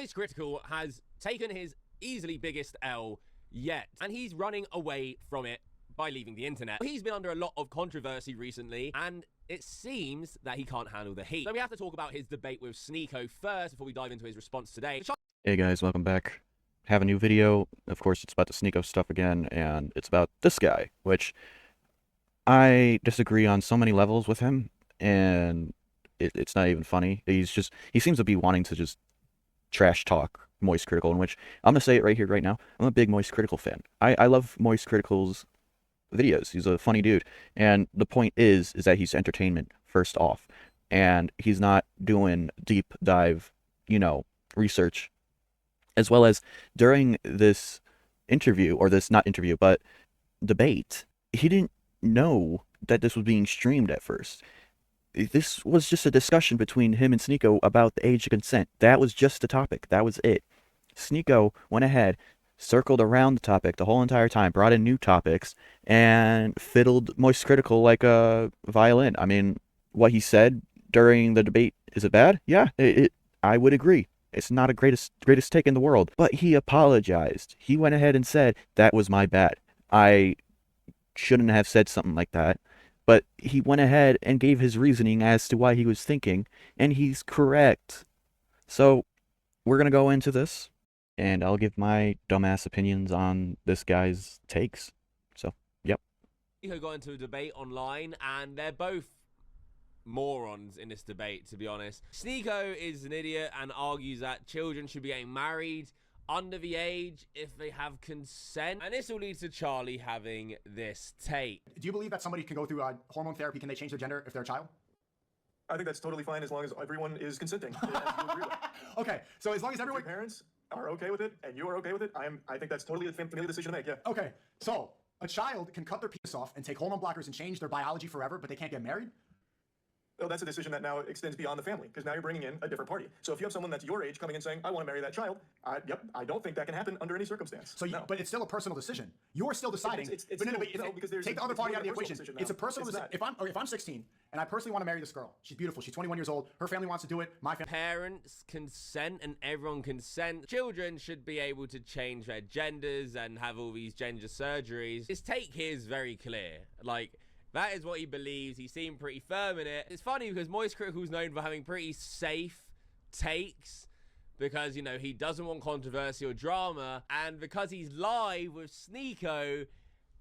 Moist Critical has taken his easily biggest L yet, and he's running away from it by leaving the internet. He's been under a lot of controversy recently, and it seems that he can't handle the heat. So we have to talk about his debate with Sneeko first before we dive into his response today. Hey guys, welcome back. Have a new video. Of course, it's about the Sneeko stuff again, and it's about this guy, which I disagree on so many levels with him, and it's not even funny. He seems to be wanting to just trash talk Moist Critical, in which I'm gonna say it right here, right now. I'm a big Moist Critical fan. I love Moist Critical's videos. He's a funny dude, and the point is that he's entertainment first off, and he's not doing deep dive, research. As well as during this interview, or this not interview, but debate, he didn't know that this was being streamed at first. This was just a discussion between him and Sneeko about the age of consent. That was just the topic. That was it. Sneeko went ahead, circled around the topic the whole entire time, brought in new topics, and fiddled Moist Critical like a violin. I mean, what he said during the debate, is it bad? Yeah, I would agree. It's not a greatest take in the world. But he apologized. He went ahead and said, that was my bad. I shouldn't have said something like that. But he went ahead and gave his reasoning as to why he was thinking, and he's correct. So, we're going to go into this, and I'll give my dumbass opinions on this guy's takes. So, yep. Sneeko got into a debate online, and they're both morons in this debate, to be honest. Sneeko is an idiot and argues that children should be getting married under the age if they have consent, and this will lead to Charlie having this take. Do you believe that somebody can go through hormone therapy? Can they change their gender if they're a child? I think that's totally fine as long as everyone is consenting. Okay, so as long as everyone... If your parents are okay with it and you are okay with it, I think that's totally a family decision to make, yeah. Okay, so a child can cut their penis off and take hormone blockers and change their biology forever, but they can't get married? Well, that's a decision that now extends beyond the family, because now you're bringing in a different party. So if you have someone that's your age coming in saying, I want to marry that child, I don't think that can happen under any circumstance. So, no. But it's still a personal decision. You're still deciding. Take the other party out of the equation. It's a personal decision. If I'm 16 and I personally want to marry this girl, she's beautiful, she's 21 years old, her family wants to do it, my family... Parents consent and everyone consent. Children should be able to change their genders and have all these gender surgeries. His take here is very clear. Like, that is what he believes. He seemed pretty firm in it. It's funny because Moist Critical is known for having pretty safe takes because, he doesn't want controversy or drama. And because he's live with Sneeko,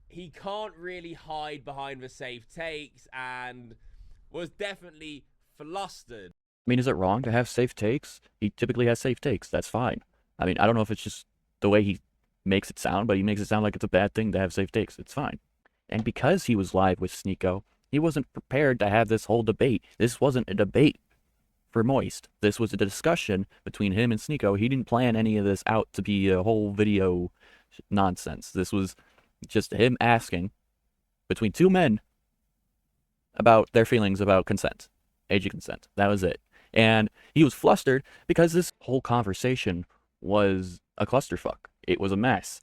he can't really hide behind the safe takes and was definitely flustered. I mean, is it wrong to have safe takes? He typically has safe takes. That's fine. I mean, I don't know if it's just the way he makes it sound, but he makes it sound like it's a bad thing to have safe takes. It's fine. And because he was live with Sneeko, he wasn't prepared to have this whole debate. This wasn't a debate for Moist. This was a discussion between him and Sneeko. He didn't plan any of this out to be a whole video nonsense. This was just him asking between two men about their feelings about consent, age of consent. That was it. And he was flustered because this whole conversation was a clusterfuck. It was a mess.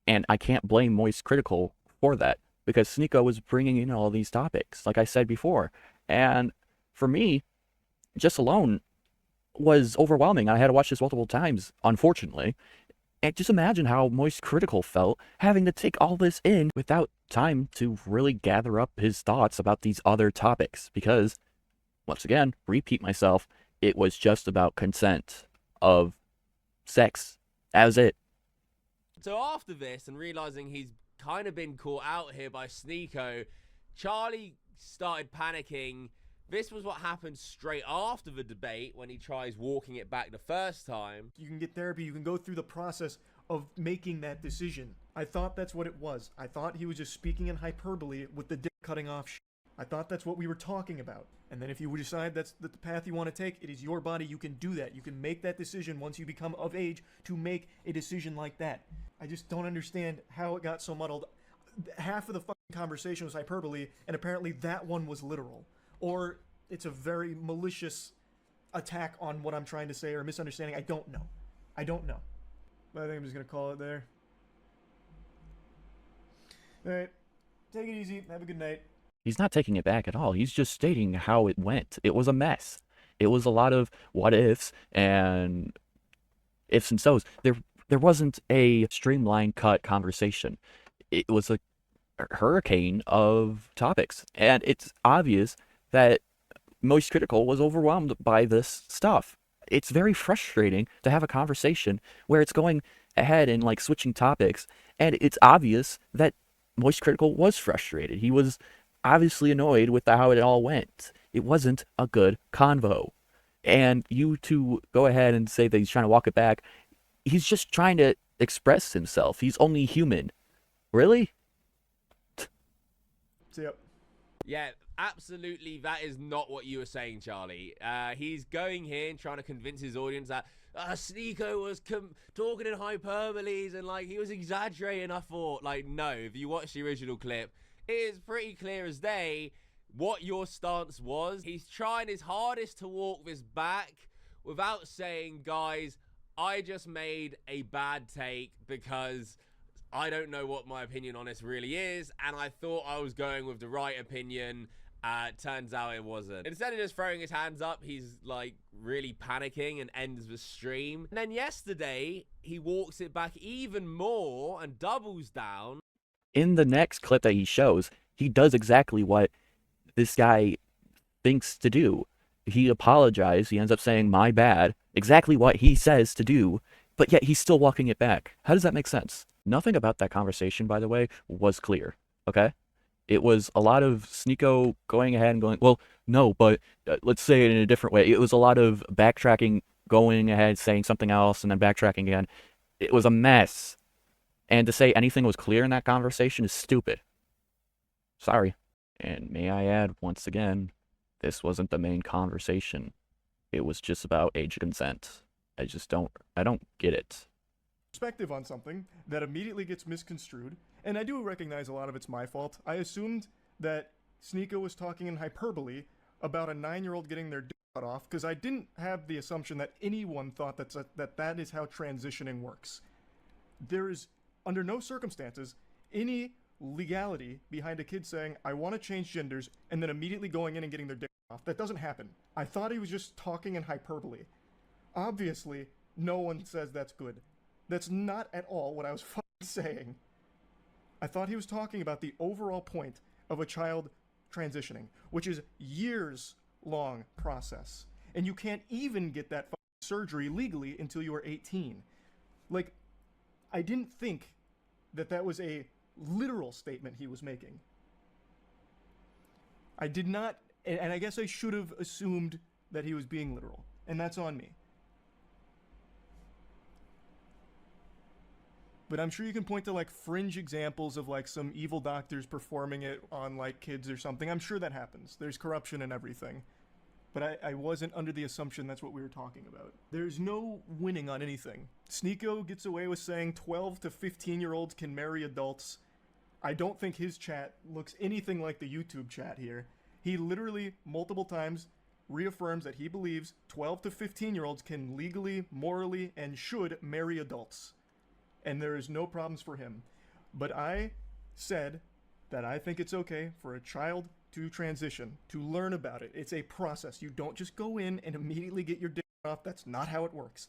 And I can't blame Moist Critical for that, because Sneeko was bringing in all these topics, like I said before. And for me, just alone was overwhelming. I had to watch this multiple times, unfortunately. And just imagine how Moist Critical felt having to take all this in without time to really gather up his thoughts about these other topics. Because, once again, repeat myself, it was just about consent of sex. That was it. So after this, and realizing he's kind of been caught out here by Sneeko, Charlie started panicking. This was what happened straight after the debate when he tries walking it back the first time. You can get therapy, you can go through the process of making that decision. I thought that's what it was. I thought he was just speaking in hyperbole with the dick cutting off shit. I thought that's what we were talking about. And then if you decide that's the path you want to take, it is your body. You can do that. You can make that decision once you become of age to make a decision like that. I just don't understand how it got so muddled. Half of the fucking conversation was hyperbole, and apparently that one was literal. Or it's a very malicious attack on what I'm trying to say or misunderstanding. I don't know. I think I'm just going to call it there. Alright. Take it easy. Have a good night. He's not taking it back at all. He's just stating how it went. It was a mess. It was a lot of what ifs and ifs and so's. There wasn't a streamlined cut conversation. It was a hurricane of topics, and it's obvious that Moist Critical was overwhelmed by this stuff. It's very frustrating to have a conversation where it's going ahead and like switching topics, and it's obvious that Moist Critical was frustrated. He was obviously annoyed with how it all went. It wasn't a good convo. And you to go ahead and say that he's trying to walk it back, he's just trying to express himself. He's only human. Really? Yep. Yeah, absolutely. That is not what you were saying, Charlie. He's going here and trying to convince his audience that Sneeko was talking in hyperboles and like he was exaggerating. I thought, like, no. If you watch the original clip, it is pretty clear as day what your stance was. He's trying his hardest to walk this back without saying, guys, I just made a bad take because I don't know what my opinion on this really is, and I thought I was going with the right opinion. Turns out it wasn't. Instead of just throwing his hands up, he's like really panicking and ends the stream. And then yesterday, he walks it back even more and doubles down. In the next clip that he shows, he does exactly what this guy thinks to do. He apologized. He ends up saying, my bad. Exactly what he says to do, but yet he's still walking it back. How does that make sense? Nothing about that conversation, by the way, was clear, okay? It was a lot of Sneeko going ahead and going, well, no, but let's say it in a different way. It was a lot of backtracking, going ahead, saying something else, and then backtracking again. It was a mess. And to say anything was clear in that conversation is stupid. Sorry. And may I add, once again, this wasn't the main conversation. It was just about age consent. I don't get it. Perspective on something that immediately gets misconstrued, and I do recognize a lot of it's my fault. I assumed that Sneeko was talking in hyperbole about a 9-year-old getting their dick cut off, because I didn't have the assumption that anyone thought that is how transitioning works. There is, under no circumstances, any legality behind a kid saying, I want to change genders, and then immediately going in and getting their dick off. That doesn't happen. I thought he was just talking in hyperbole. Obviously, no one says that's good. That's not at all what I was fucking saying. I thought he was talking about the overall point of a child transitioning, which is years-long process. And you can't even get that fucking surgery legally until you are 18. Like, I didn't think that was a literal statement he was making. I did not, and I guess I should have assumed that he was being literal, and that's on me. But I'm sure you can point to like fringe examples of like some evil doctors performing it on like kids or something. I'm sure that happens. There's corruption and everything. But I wasn't under the assumption that's what we were talking about. There's no winning on anything. Sneeko gets away with saying 12 to 15-year-olds can marry adults. I don't think his chat looks anything like the YouTube chat here. He literally, multiple times, reaffirms that he believes 12 to 15-year-olds can legally, morally, and should marry adults. And there is no problems for him. But I said that I think it's okay for a child to transition, to learn about it. It's a process. You don't just go in and immediately get your dick off. That's not how it works.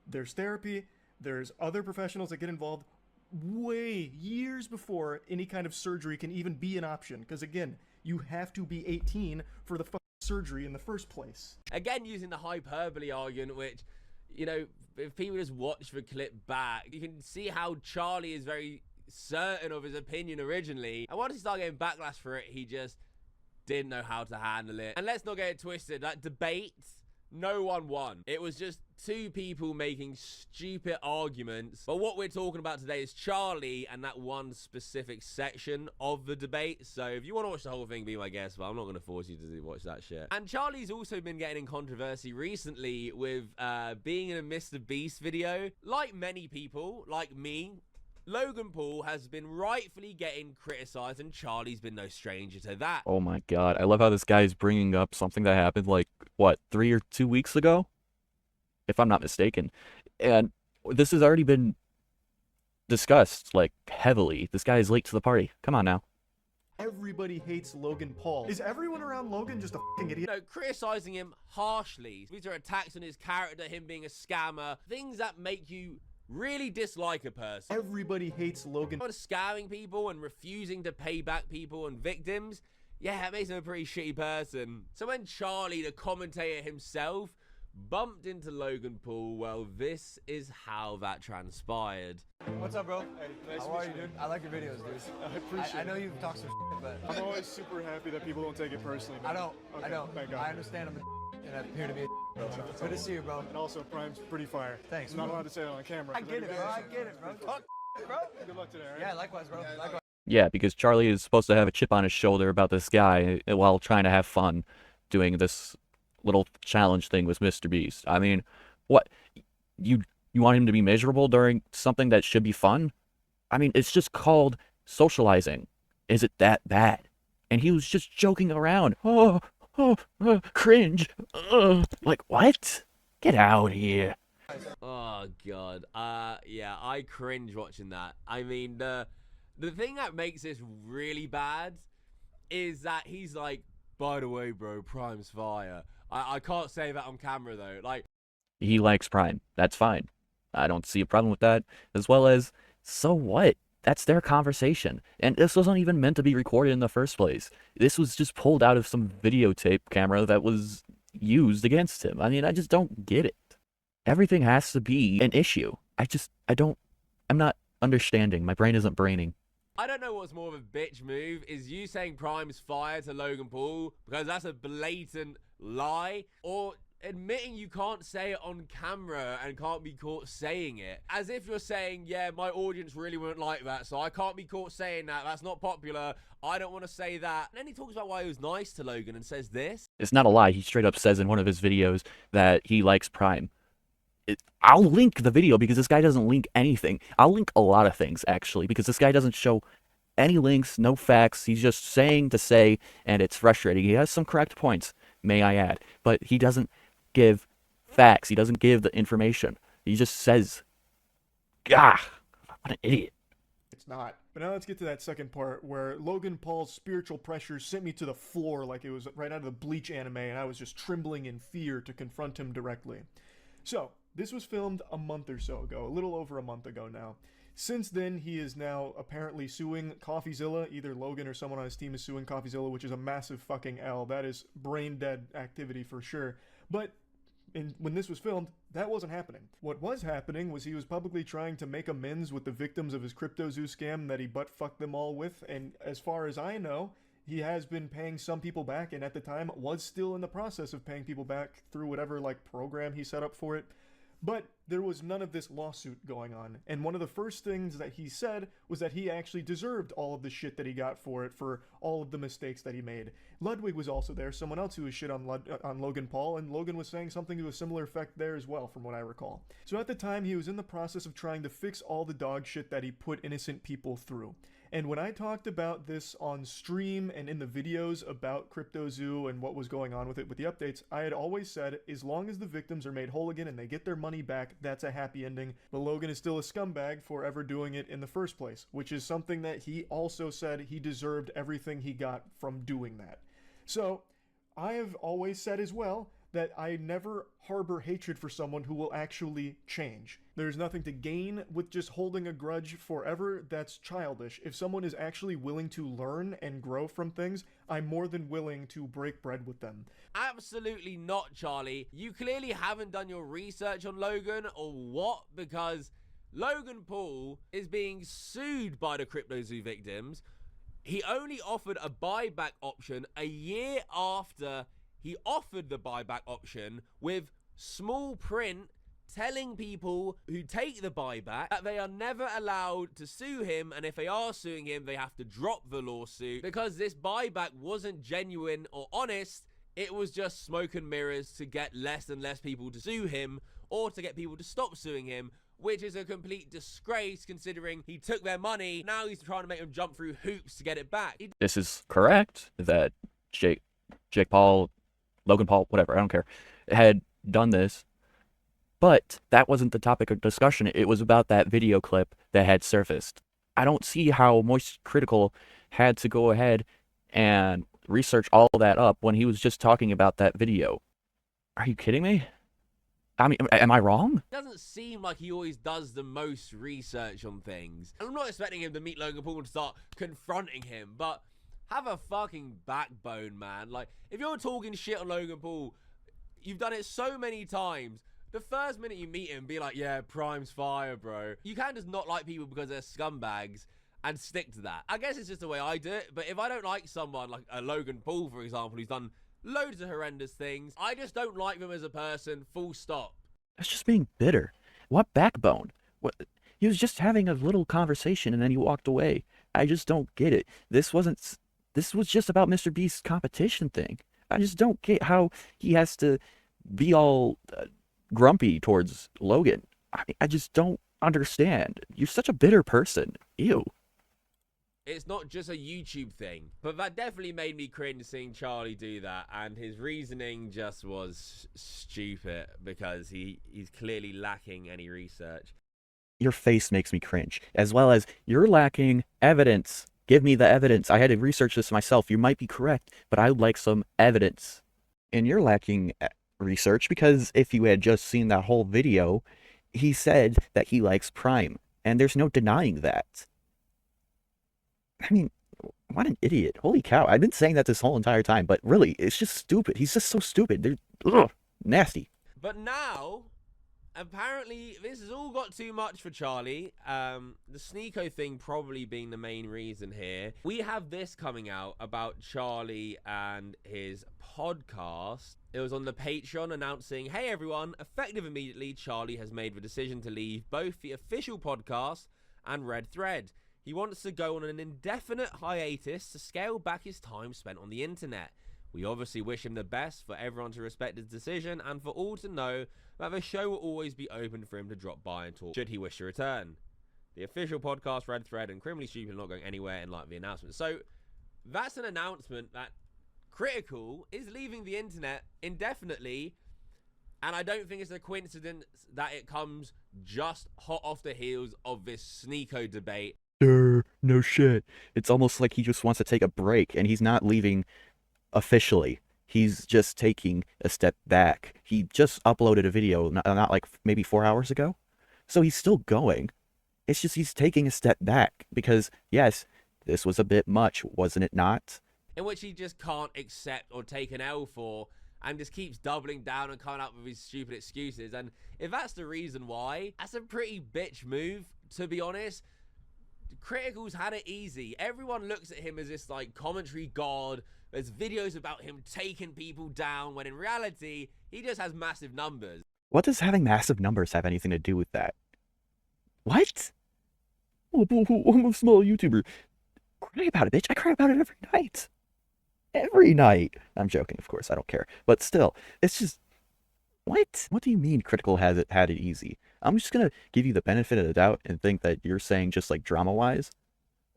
There's therapy. There's other professionals that get involved way years before any kind of surgery can even be an option. Because again, you have to be 18 for the fucking surgery in the first place. Again, using the hyperbole argument, which, you know, if people just watch the clip back, you can see how Charlie is very certain of his opinion originally. And once he started getting backlash for it, he just didn't know how to handle it. And let's not get it twisted. That debate, no one won. It was just two people making stupid arguments. But what we're talking about today is Charlie and that one specific section of the debate. So if you want to watch the whole thing, be my guest, but I'm not going to force you to watch that shit. And Charlie's also been getting in controversy recently with being in a Mr. Beast video. Like many people, like me, Logan Paul has been rightfully getting criticized, and Charlie's been no stranger to that. Oh my god, I love how this guy is bringing up something that happened like, what, 3 or 2 weeks ago? If I'm not mistaken. And this has already been discussed, like, heavily. This guy is late to the party. Come on now. Everybody hates Logan Paul. Is everyone around Logan just a fucking idiot? You know, criticizing him harshly. These are attacks on his character, him being a scammer, things that make you really dislike a person. Everybody hates Logan. Scamming people and refusing to pay back people and victims, yeah, it makes him a pretty shitty person. So when Charlie, the commentator himself, bumped into Logan Paul, well, this is how that transpired. What's up, bro? Hey, nice How to are meet you, you, dude? I like your videos, dude. I appreciate I know you've talked some shit, but I'm always super happy that people don't take it personally. I man. don't. Okay, I don't. Thank God. I understand I'm a and I appear to be a bro. Good to see you, bro. And also, Prime's pretty fire. Thanks, I'm not bro. allowed to say it on camera. I get it, bro. I get it, bro. Talk, bro. Good luck today, all right? Yeah, likewise, bro. Likewise. Yeah, because Charlie is supposed to have a chip on his shoulder about this guy while trying to have fun doing this little challenge thing with Mr. Beast. I mean, what? You want him to be miserable during something that should be fun? I mean, it's just called socializing. Is it that bad? And he was just joking around. Cringe. Like, what? Get out here. Oh god. Yeah, I cringe watching that. I mean, the thing that makes this really bad is that he's like, by the way, bro, Prime's fire. I can't say that on camera though. Like, He likes Prime. That's fine. I don't see a problem with that. As well as, so what? That's their conversation. And this wasn't even meant to be recorded in the first place. This was just pulled out of some videotape camera that was used against him. I mean, I just don't get it. Everything has to be an issue. I'm not understanding. My brain isn't braining. I don't know what's more of a bitch move. Is you saying Prime's fire to Logan Paul because that's a blatant lie, or admitting you can't say it on camera and can't be caught saying it, as if you're saying, yeah, my audience really wouldn't like that, so I can't be caught saying that. That's not popular. I don't want to say that. And then he talks about why he was nice to Logan and says this. It's not a lie. He straight up says in one of his videos that he likes Prime. I'll link the video because this guy doesn't link anything. I'll link a lot of things, actually, because this guy doesn't show any links, no facts. He's just saying to say, and it's frustrating. He has some correct points, may I add, but he doesn't give facts. He doesn't give the information. He just says, "Gah, what an idiot." It's not. But now let's get to that second part where Logan Paul's spiritual pressure sent me to the floor like it was right out of the Bleach anime, and I was just trembling in fear to confront him directly. So, this was filmed a month or so ago, a little over a month ago now. Since then, he is now apparently suing CoffeeZilla. Either Logan or someone on his team is suing CoffeeZilla, which is a massive fucking L. That is brain dead activity for sure. But when this was filmed, that wasn't happening. What was happening was he was publicly trying to make amends with the victims of his CryptoZoo scam that he butt-fucked them all with, and as far as I know, he has been paying some people back, and at the time was still in the process of paying people back through whatever program he set up for it. But there was none of this lawsuit going on, and one of the first things that he said was that he actually deserved all of the shit that he got for it, for all of the mistakes that he made. Ludwig was also there, someone else who was shit on Logan Paul, and Logan was saying something to a similar effect there as well, from what I recall. So at the time, he was in the process of trying to fix all the dog shit that he put innocent people through. And when I talked about this on stream and in the videos about CryptoZoo and what was going on with it with the updates, I had always said, as long as the victims are made whole again and they get their money back, that's a happy ending. But Logan is still a scumbag for ever doing it in the first place, which is something that he also said he deserved everything he got from doing that. So, I have always said as well that I never harbor hatred for someone who will actually change. There's nothing to gain with just holding a grudge forever. That's childish. If someone is actually willing to learn and grow from things, I'm more than willing to break bread with them. Absolutely not, Charlie. You clearly haven't done your research on Logan, or what? Because Logan Paul is being sued by the CryptoZoo victims. He only offered a buyback option a year after he offered the buyback option, with small print telling people who take the buyback that they are never allowed to sue him, and if they are suing him, they have to drop the lawsuit because this buyback wasn't genuine or honest. It was just smoke and mirrors to get less and less people to sue him, or to get people to stop suing him, which is a complete disgrace considering he took their money. Now he's trying to make them jump through hoops to get it back. This is correct that Jake Paul, Logan Paul, whatever, I don't care, had done this, but that wasn't the topic of discussion. It was about that video clip that had surfaced. I don't see how Moist Critical had to go ahead and research all that up when he was just talking about that video? Are you kidding me? I mean, am I wrong? It doesn't seem like he always does the most research on things. And I'm not expecting him to meet Logan Paul and start confronting him, but have a fucking backbone, man. Like, if you're talking shit on Logan Paul, you've done it so many times. The first minute you meet him, be like, yeah, Prime's fire, bro. You can't just not like people because they're scumbags and stick to that. I guess it's just the way I do it, but if I don't like someone, like a Logan Paul, for example, who's done loads of horrendous things, I just don't like them as a person, full stop. That's just being bitter. What backbone? What? He was just having a little conversation and then he walked away. I just don't get it. This was just about Mr. Beast's competition thing. I just don't get how he has to be all grumpy towards Logan. I just don't understand. You're such a bitter person. Ew. It's not just a YouTube thing, but that definitely made me cringe seeing Charlie do that, and his reasoning just was stupid because he's clearly lacking any research. Your face makes me cringe, as well as you're lacking evidence. Give me the evidence. I had to research this myself. You might be correct, but I would like some evidence. And you're lacking research because if you had just seen that whole video, he said that he likes Prime, and there's no denying that. I mean, what an idiot. Holy cow. I've been saying that this whole entire time, but really, it's just stupid. He's just so stupid. They're nasty. But now, apparently, this has all got too much for Charlie. The Sneeko thing probably being the main reason here. We have this coming out about Charlie and his podcast. It was on the Patreon announcing, hey everyone, effective immediately, Charlie has made the decision to leave both the official podcast and Red Thread. He wants to go on an indefinite hiatus to scale back his time spent on the internet. We obviously wish him the best, for everyone to respect his decision and for all to know that the show will always be open for him to drop by and talk should he wish to return. The official podcast, Red Thread, and Criminally Stupid are not going anywhere in light of the announcement. So that's an announcement that Critical is leaving the internet indefinitely, and I don't think it's a coincidence that it comes just hot off the heels of this Sneeko debate. No shit. It's almost like he just wants to take a break, and he's not leaving officially. He's just taking a step back. He just uploaded a video, not like maybe 4 hours ago. So he's still going. It's just he's taking a step back because, yes, this was a bit much, wasn't it not? In which he just can't accept or take an L for, and just keeps doubling down and coming up with his stupid excuses. And if that's the reason why, that's a pretty bitch move, to be honest. Critical's had it easy. Everyone looks at him as this like commentary god. There's videos about him taking people down, when in reality, he just has massive numbers. What does having massive numbers have anything to do with that? What? Oh, I'm a small YouTuber. Cry about it, bitch. I cry about it every night. Every night. I'm joking, of course. I don't care. But still, it's just... What? What do you mean Critical had it easy? I'm just gonna give you the benefit of the doubt and think that you're saying just like drama-wise,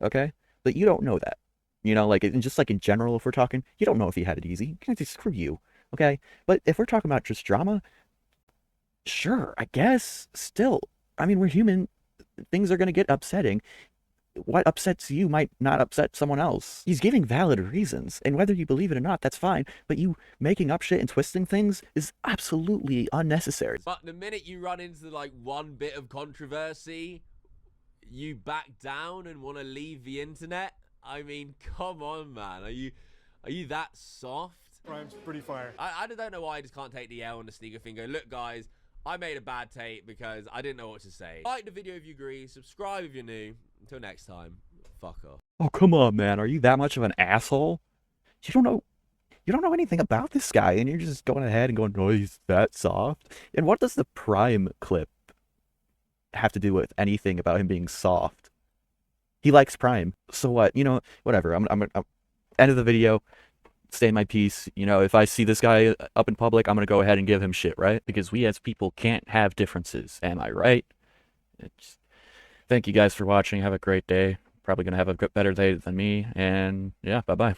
okay? But you don't know that. You know, like, just like in general, if we're talking, you don't know if he had it easy. You can't say screw you, okay? But if we're talking about just drama, sure, I guess. Still, I mean, we're human. Things are gonna get upsetting. What upsets you might not upset someone else. He's giving valid reasons, and whether you believe it or not, that's fine, but you making up shit and twisting things is absolutely unnecessary. But the minute you run into like one bit of controversy, you back down and want to leave the internet? I mean, come on, man. Are you that soft? Prime's pretty fire. I don't know why I just can't take the L on the Sneeko thing. Go, look, guys, I made a bad take because I didn't know what to say. Like the video if you agree, subscribe if you're new. Until next time, fuck off. Oh, come on, man. Are you that much of an asshole? You don't know anything about this guy, and you're just going ahead and going, oh, he's that soft. And what does the Prime clip have to do with anything about him being soft? He likes Prime. So what? You know, whatever. I'm end of the video. Stay in my peace. You know, if I see this guy up in public, I'm going to go ahead and give him shit, right? Because we as people can't have differences. Am I right? Thank you guys for watching. Have a great day. Probably going to have a better day than me. And yeah, bye-bye.